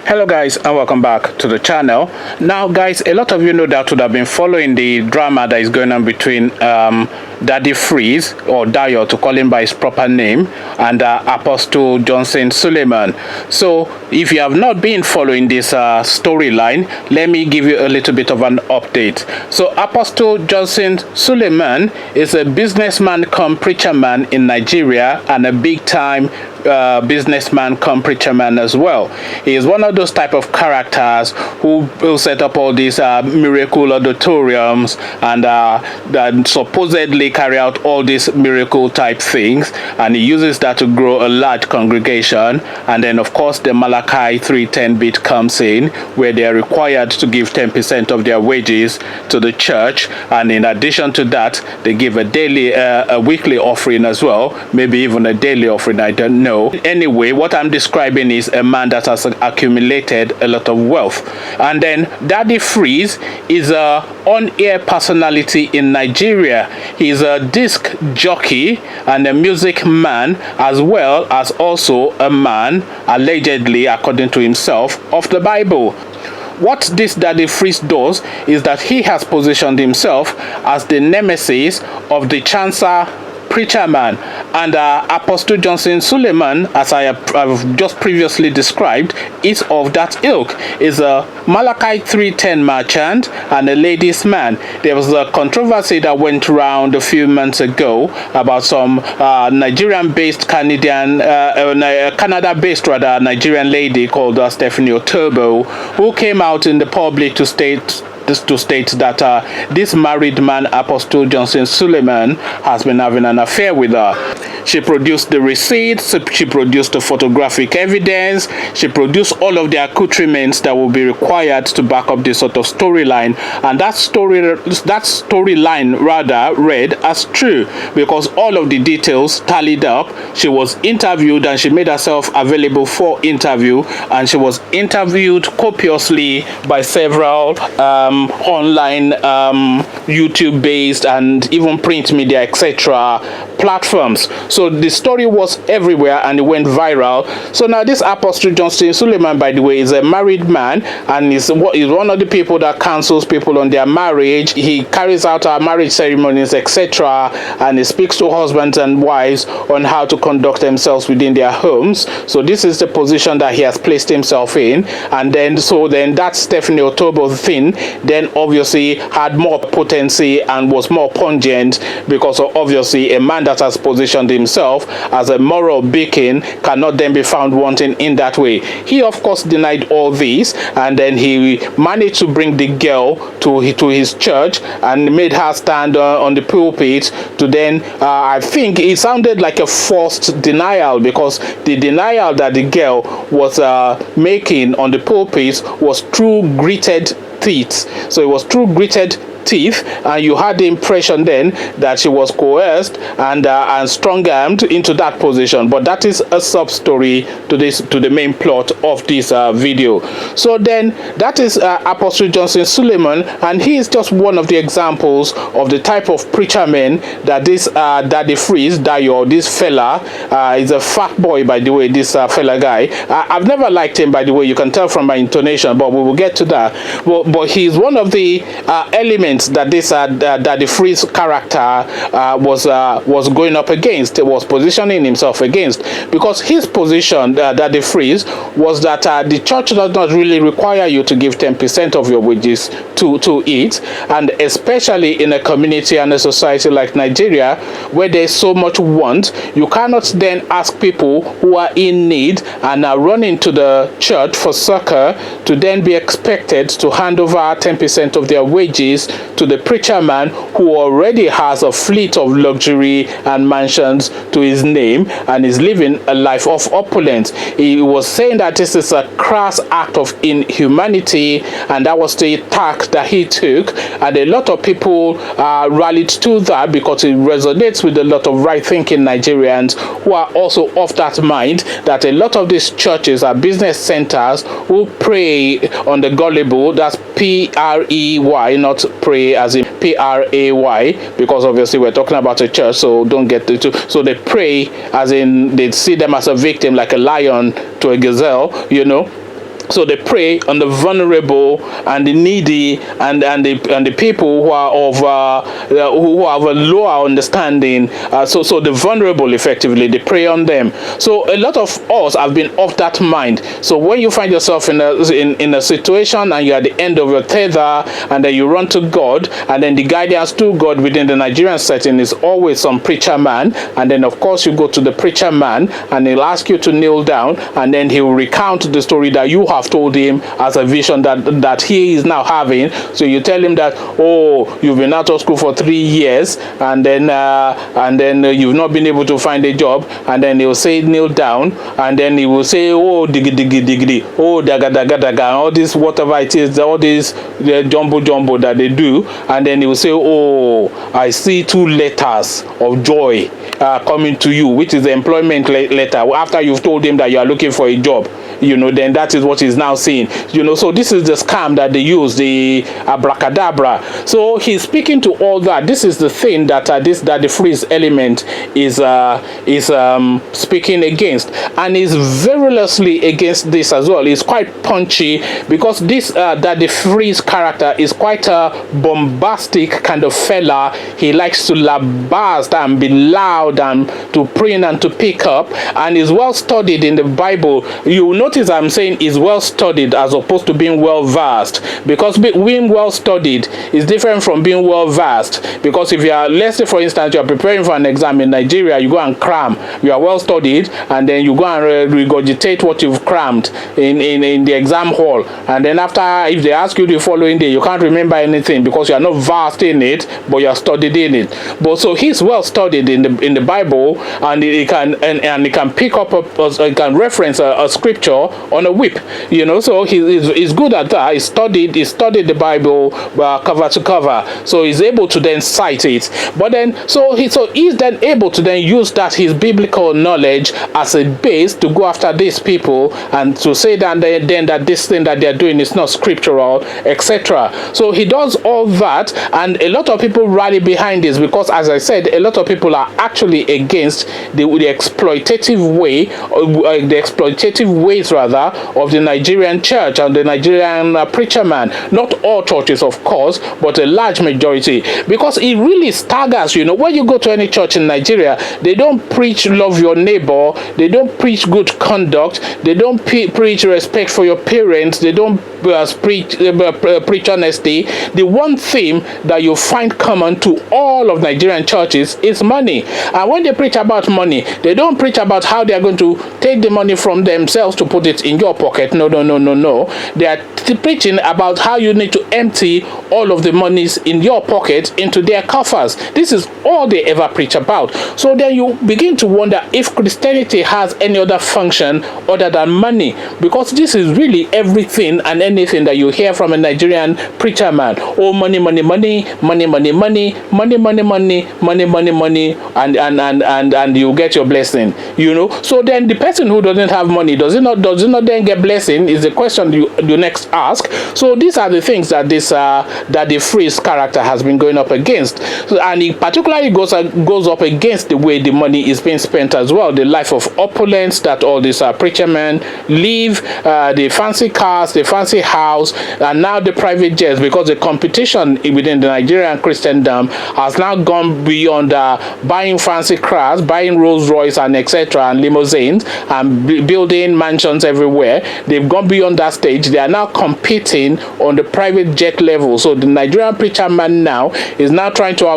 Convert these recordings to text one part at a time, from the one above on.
Hello guys, and welcome back to the channel. Now guys, a lot of you no doubt would have been following the drama that is going on between Daddy Freeze, or Dio to call him by his proper name, and Apostle Johnson Suleman. So if you have not been following this storyline, let me give you a little bit of an update. So Apostle Johnson Suleman is a businessman come preacher man in Nigeria, and a big time businessman come preacher man as well. He is one of those type of characters who will set up all these miracle auditoriums and that supposedly carry out all these miracle type things, and he uses that to grow a large congregation. And then of course the Malachi 3:10 bit comes in, where they are required to give 10% of their wages to the church, and in addition to that they give a weekly offering as well, maybe even a daily offering, I don't know. Anyway, what I'm describing is a man that has accumulated a lot of wealth. And then Daddy Freeze is a on-air personality in Nigeria. He's a disc jockey and a music man, as well as also a man, allegedly according to himself, of the Bible. What this Daddy Freeze does is that he has positioned himself as the nemesis of the Chancer preacher man, and Apostle Johnson Suleman, as I have just previously described, is of that ilk. Is a Malachi 3:10 merchant and a ladies man. There was a controversy that went around a few months ago about some Nigerian-based Canada-based rather Nigerian lady called Stephanie Otobo, who came out in the public to state that this married man, Apostle Johnson Suleman, has been having an affair with her. She produced the receipts, she produced the photographic evidence, she produced all of the accoutrements that will be required to back up this sort of storyline, and that storyline rather read as true, because all of the details tallied up. She was interviewed and she made herself available for interview, and she was interviewed copiously by several online YouTube based and even print media etc platforms. So the story was everywhere and it went viral. So now this Apostle Johnson Suleman, by the way, is a married man, and is one of the people that counsels people on their marriage. He carries out our marriage ceremonies etc, and he speaks to husbands and wives on how to conduct themselves within their homes. So this is the position that he has placed himself in. And then that Stephanie Otobo thing then obviously had more potency and was more pungent, because obviously a man that has positioned himself as a moral beacon cannot then be found wanting in that way. He of course denied all this, and then he managed to bring the girl to his church and made her stand on the pulpit to then I think it sounded like a forced denial, because the denial that the girl was making on the pulpit was through gritted teeth. So it was through gritted teeth, and you had the impression then that she was coerced and strong-armed into that position. But that is a sub-story to the main plot of this video. So then that is Apostle Johnson Suleman, and he is just one of the examples of the type of preacher men that this Daddy Freeze, Dio, this fella is a fat boy, by the way. This fella guy, I've never liked him, by the way. You can tell from my intonation, but we will get to that. But he's one of the elements that this Daddy Freeze character was going up against, was positioning himself against, because his position, Daddy Freeze, was that the church does not really require you to give 10% of your wages to it, and especially in a community and a society like Nigeria, where there's so much want, you cannot then ask people who are in need and are running to the church for succor to then be expected to hand over 10% of their wages to the preacher man who already has a fleet of luxury and mansions to his name and is living a life of opulence. He was saying that this is a crass act of inhumanity, and that was the tack that he took, and a lot of people rallied to that because it resonates with a lot of right-thinking Nigerians who are also of that mind, that a lot of these churches are business centers who prey on the gullible. That's P-R-E-Y, not pray as in P-R-A-Y, because obviously we're talking about a church, so don't get to. So they pray as in they see them as a victim, like a lion to a gazelle, you know. So they prey on the vulnerable and the needy and the people who are of who have a lower understanding. So the vulnerable, effectively, they prey on them. So a lot of us have been of that mind. So when you find yourself in a situation and you're at the end of your tether, and then you run to God, and then the guidance to God within the Nigerian setting is always some preacher man, and then of course you go to the preacher man and he'll ask you to kneel down, and then he will recount the story that you have told him as a vision that he is now having. So you tell him that, oh, you've been out of school for 3 years, and then you've not been able to find a job, and then he'll say kneel down, and then he will say, oh, diggy diggy diggy, oh, daga daga daga, all this whatever it is, all this jumbo that they do, and then he will say, oh, I see 2 letters of joy coming to you, which is the employment letter, after you've told him that you are looking for a job. Then that is what he's now saying. So this is the scam that they use, the abracadabra. So he's speaking to all that. This is the thing that that the freeze element is speaking against, and is verilously against this as well. It's quite punchy, because this that the freeze character is quite a bombastic kind of fella. He likes to labast and be loud and to preen and to pick up, and is well studied in the Bible. You will notice I'm saying is well studied as opposed to being well versed, because being well studied is different from being well versed. Because if you are, let's say for instance, you are preparing for an exam in Nigeria, you go and cram, you are well studied, and then you go and regurgitate what you've crammed in the exam hall, and then after, if they ask you the following day, you can't remember anything because you are not versed in it, but you are studied in it. But so he's well studied in the Bible, and he can pick up he can reference a scripture on a whip, so he's good at that. He studied the Bible cover to cover, so he's able to then cite it. But then he's then able to then use that his biblical knowledge as a base to go after these people and to say that then that this thing that they're doing is not scriptural, etc. So he does all that, and a lot of people rally behind this because, as I said, a lot of people are actually against the exploitative way, the exploitative ways rather, of the Nigerian church and the Nigerian preacher man. Not all churches, of course, but a large majority, because it really staggers. When you go to any church in Nigeria, they don't preach love your neighbor, they don't preach good conduct, they don't preach respect for your parents, they don't preach honesty. The one theme that you find common to all of Nigerian churches is money. And when they preach about money, they don't preach about how they are going to take the money from themselves to put it in your pocket. No. They are preaching about how you need to empty all of the monies in your pocket into their coffers. This is all they ever preach about. So then you begin to wonder if Christianity has any other function other than money, because this is really everything and anything that you hear from a Nigerian preacher man. Oh, money, money, money, money, money, money, money, money, money, money, money, money, and you get your blessing. So then the person who doesn't have money, does it not then get blessing, is the question you next ask. So these are the things that that the freeze character has been going up against. So, and it particularly goes up against the way the money is being spent as well, the life of opulence that all these preacher men live, the fancy cars, the fancy house, and now the private jets, because the competition within the Nigerian Christendom has now gone beyond buying fancy cars, buying Rolls Royce and etc. and limousines and building mansions everywhere. They've gone beyond that stage. They are now competing on the private jet level. So the Nigerian preacher man now is now trying to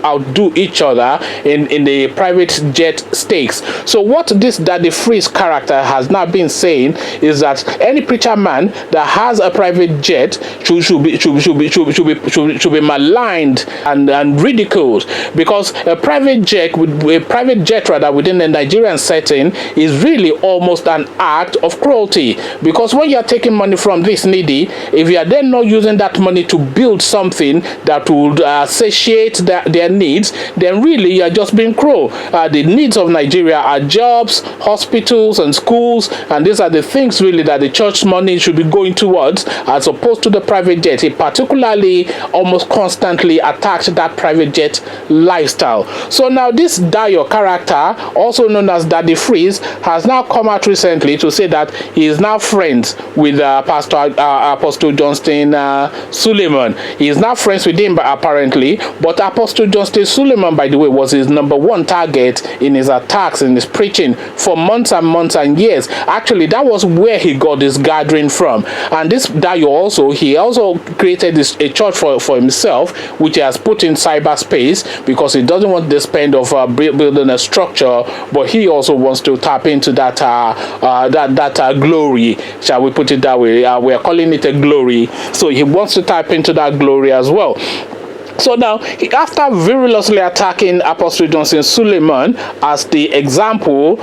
outdo each other in the private jet stakes. So what that the freeze character has now been saying is that any preacher man that has a private jet should be maligned and ridiculed, because a private jet rather within the Nigerian setting is really almost an act of cruelty, because when you are taking money from this needy, if you are then not using that money to build something that would satiate their needs, then really you are just being cruel. The needs of Nigeria are jobs, hospitals and schools, and these are the things really that the church money should be going towards, as opposed to the private jet. He particularly almost constantly attacked that private jet lifestyle. So now this Dayo character, also known as Daddy Freeze, has now come out recently recently to say that he is now friends with Apostle Johnston Suleman. He is now friends with him apparently, but Apostle Johnston Suleman, by the way, was his number one target in his attacks, in his preaching for months and months and years. Actually, that was where he got this gathering from. And this Dayo also, he also created a church for himself, which he has put in cyberspace because he doesn't want the spend of building a structure, but he also wants to tap into that glory, shall we put it that way. We are calling it a glory, so he wants to tap into that glory as well. So now, after virulently attacking Apostle Johnston Suleman as the example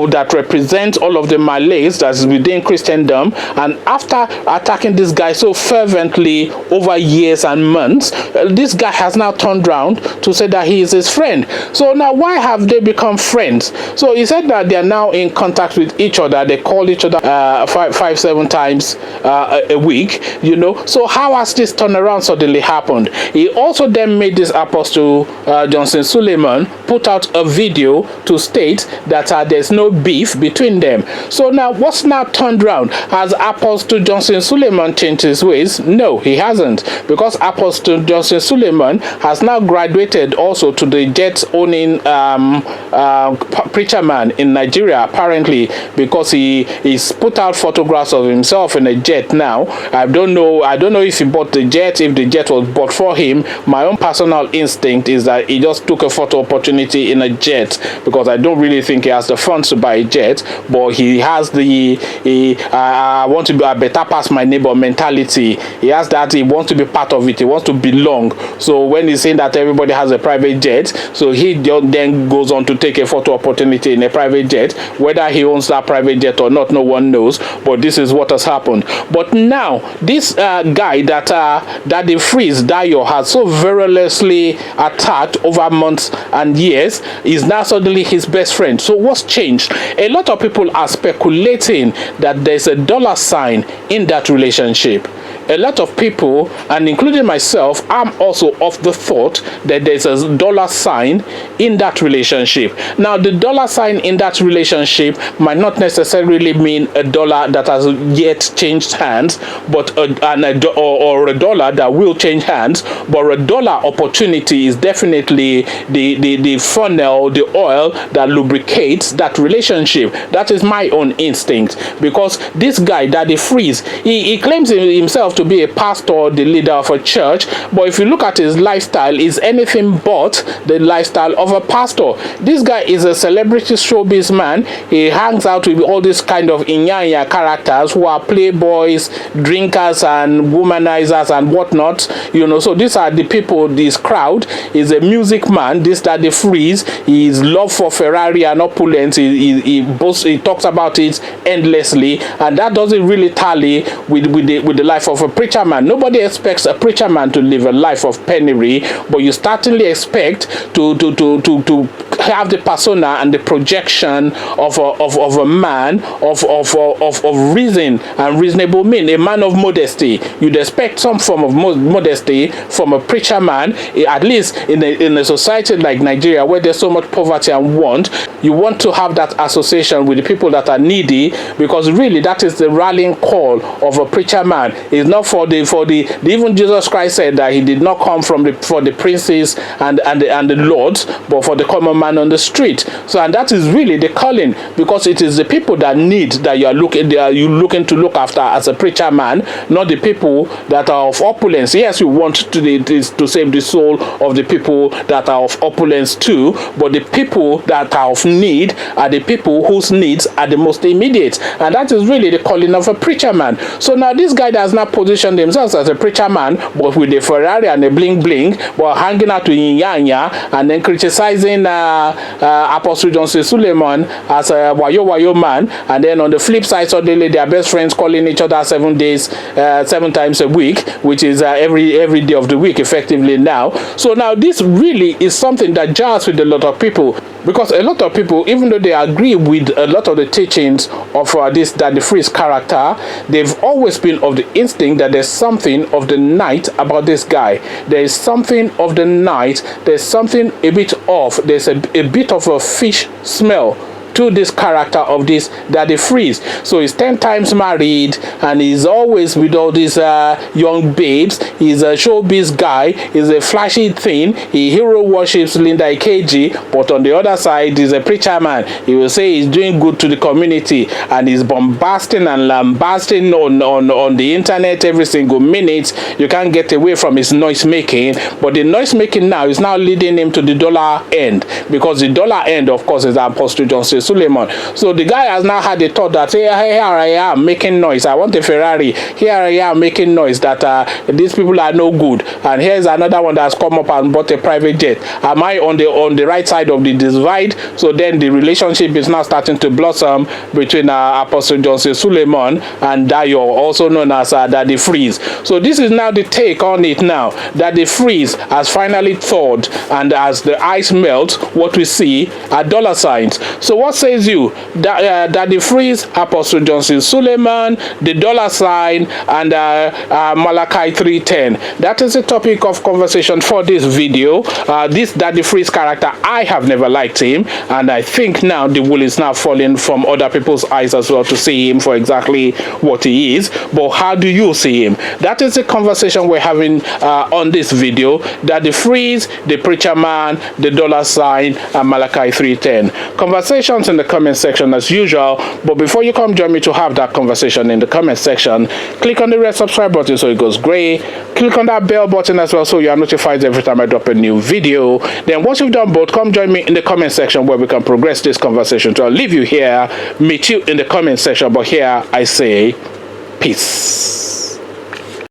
that represents all of the Malays that is within Christendom, and after attacking this guy so fervently over years and months, this guy has now turned around to say that he is his friend. So now, why have they become friends? So he said that they are now in contact with each other. They call each other 5-7 times a week, you know. So how has this turnaround suddenly happened? He also then made this Apostle Johnston Suleman put out a video to state that there's no beef between them. So now, what's now turned around? Has Apostle Johnston Suleman changed his ways? No, he hasn't, because Apostle Johnston Suleman has now graduated also to the jet-owning preacher man in Nigeria, apparently, because he's put out photographs of himself in a jet now. I don't know if he bought the jet, if the jet was bought for him. My own personal instinct is that he just took a photo opportunity in a jet, because I don't really think he has the funds to buy a jet, but he has I want to be a better past my neighbor mentality. He has that. He wants to be part of it. He wants to belong. So when he's saying that everybody has a private jet, so he then goes on to take a photo opportunity in a private jet. Whether he owns that private jet or not, no one knows, but this is what has happened. But now this guy that the Freeze Dayo has so virulently attacked over months and years is now suddenly his best friend. So what's changed? A lot of people are speculating that there's a dollar sign in that relationship. A lot of people, and including myself, I'm also of the thought that there's a dollar sign in that relationship. Now, the dollar sign in that relationship might not necessarily mean a dollar that has yet changed hands, but or a dollar that will change hands. But a dollar opportunity is definitely the funnel, the oil that lubricates that relationship. That is my own instinct, because this guy, Daddy Freeze, he claims himself to be a pastor, the leader of a church, but if you look at his lifestyle, is anything but the lifestyle of a pastor. This guy is a celebrity showbiz man. He hangs out with all these kind of inyanya characters who are playboys, drinkers, and womanizers and whatnot, you know. So these are the people, this crowd. Is a music man, this Daddy Freeze. His love for Ferrari and opulence, he talks about it endlessly, and that doesn't really tally with the life of a preacher man. Nobody expects a preacher man to live a life of penury, but you certainly expect to have the persona and the projection of a man of reason and reasonable mean, a man of modesty. You'd expect some form of modesty from a preacher man, at least in a society like Nigeria, where there's so much poverty and want. You want to have that association with the people that are needy, because really that is the rallying call of a preacher man. It's not for the even Jesus Christ said that he did not come for the princes and the lords, but for the common man on the street. So, and that is really the calling, because it is the people that need that you looking to look after as a preacher man, not the people that are of opulence. Yes, you want to save the soul of the people that are of opulence too, but the people that are of need are the people whose needs are the most immediate, and that is really the calling of a preacher man. So now this guy does not position themselves as a preacher man, but with a Ferrari and a bling bling, but hanging out with Inyanya and then criticizing Apostle Johnston Suleman as a wayo man, and then on the flip side, suddenly they are best friends, calling each other 7 times a week, which is every day of the week effectively now. So now this really is something that jars with a lot of people, because a lot of people, even though they agree with a lot of the teachings of this Daddy Freeze character, they've always been of the instinct that there's something of the night about this guy. There is something of the night. There's something a bit off. There's a bit of a fish smell into this character of this Daddy Freeze. So he's 10 times married, and he's always with all these young babes. He's a showbiz guy. He's a flashy thing. He hero worships Linda Ikeji, but on the other side, he's a preacher man. He will say he's doing good to the community, and he's bombasting and lambasting on the internet every single minute. You can't get away from his noise making, but the noise making now is now leading him to the dollar end, because the dollar end, of course, is Apostle Johnson Suleman. So the guy has now had the thought that, hey, here I am making noise. I want a Ferrari. Here I am making noise that these people are no good. And here's another one that's come up and bought a private jet. Am I on the right side of the divide? So then the relationship is now starting to blossom between Apostle Johnson Suleman and Dayo, also known as Daddy Freeze. So this is now the take on it now. Daddy Freeze has finally thawed, and as the ice melts, what we see are dollar signs. So what says you? Daddy Freeze, Apostle Johnson Suleman, the dollar sign, and Malachi 3:10. That is the topic of conversation for this video. This Daddy Freeze character, I have never liked him, and I think now the wool is now falling from other people's eyes as well to see him for exactly what he is. But how do you see him? That is the conversation we're having on this video. Daddy Freeze, the preacher man, the dollar sign, and Malachi 3:10. Conversations in the comment section as usual. But before you come join me to have that conversation in the comment section, click on the red subscribe button so it goes gray. Click on that bell button as well so you are notified every time I drop a new video. Then once you've done both, come join me in the comment section where we can progress this conversation. So I'll leave you here, meet you in the comment section. But here I say peace.